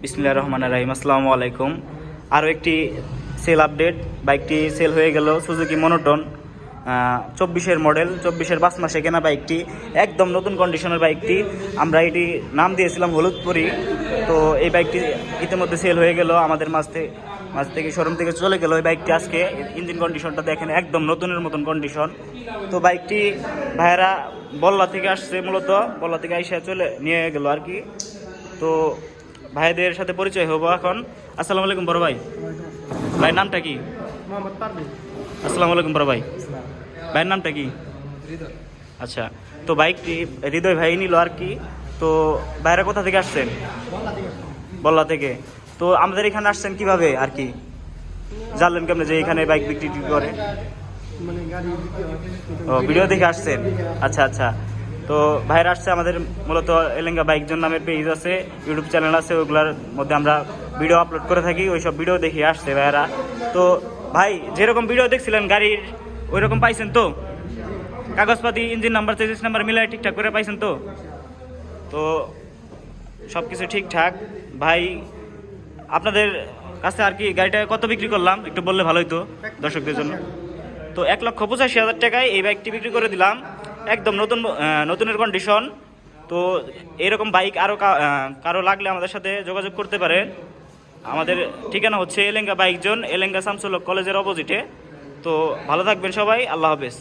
বিসমিল্লাহির রহমানির রহিম। আসসালামু আলাইকুম। আরও একটি সেল আপডেট, বাইকটি সেল হয়ে গেল। সুজুকি মনোটন 24-এর মডেল, 24-এর 5 মাসে কেনা বাইকটি, একদম নতুন কন্ডিশনের বাইকটি। আমরা এটি নাম দিয়েছিলাম হলুদপুরি। তো এই বাইকটি ইতিমধ্যে সেল হয়ে গেল আমাদের মাঝ থেকে শোরুম থেকে চলে গেল। এই বাইকটি আজকে ইঞ্জিন কন্ডিশনটা দেখেন, একদম নতুনের মতন কন্ডিশন। তো বাইকটি ভাইয়েরা বল্লা থেকে আসছে, মূলত বল্লা থেকে আইসা চলে নিয়ে গেল আর কি। তো ভাইদের সাথে পরিচয় হবো এখন। আসসালামু আলাইকুম বড় ভাই। ভাইয়ের নামটা কি? আসসালামু আলাইকুম বড় ভাই। ভাইয়ের নামটা কি? আচ্ছা, তো বাইকটি হৃদয় ভাই নিল আর কি। তো ভাইরা কোথা থেকে আসছেন? বল্লা থেকে। তো আমাদের এখানে আসছেন কিভাবে আর কি, জানলেন কেমনে যে এখানে বাইক বিক্রি করে? ও, ভিডিও দেখে আসছেন। আচ্ছা আচ্ছা। তো ভাইরা আসছে আমাদের মূলত এলেঙ্গা বাইকজন নামের পেজ আছে, ইউটিউব চ্যানেল আছে, ওইগুলোর মধ্যে আমরা ভিডিও আপলোড করে থাকি। ওই সব ভিডিও দেখে আসছে ভাইরা। তো ভাই যেরকম ভিডিও দেখছিলেন গাড়ির, ওই রকম পাইছেন তো? কাগজপাতি, ইঞ্জিন নাম্বার, চেসিস নাম্বার মিলাই ঠিকঠাক করে পাইছেন তো? তো সব কিছু ঠিকঠাক। ভাই আপনাদের কাছে আর কি গাড়িটা কত বিক্রি করলাম একটু বললে ভালো হতো দর্শকদের জন্য। তো 1,85,000 টাকায় এই বাইকটি বিক্রি করে দিলাম, একদম নতুনের কন্ডিশন। তো এরকম বাইক আরও কারো লাগলে আমাদের সাথে যোগাযোগ করতে পারেন। আমাদের ঠিকানা হচ্ছে এলেঙ্গা বাইক জোন, এলেঙ্গা শামসুল হক কলেজের অপোজিটে। তো ভালো থাকবেন সবাই, আল্লাহ হাফেজ।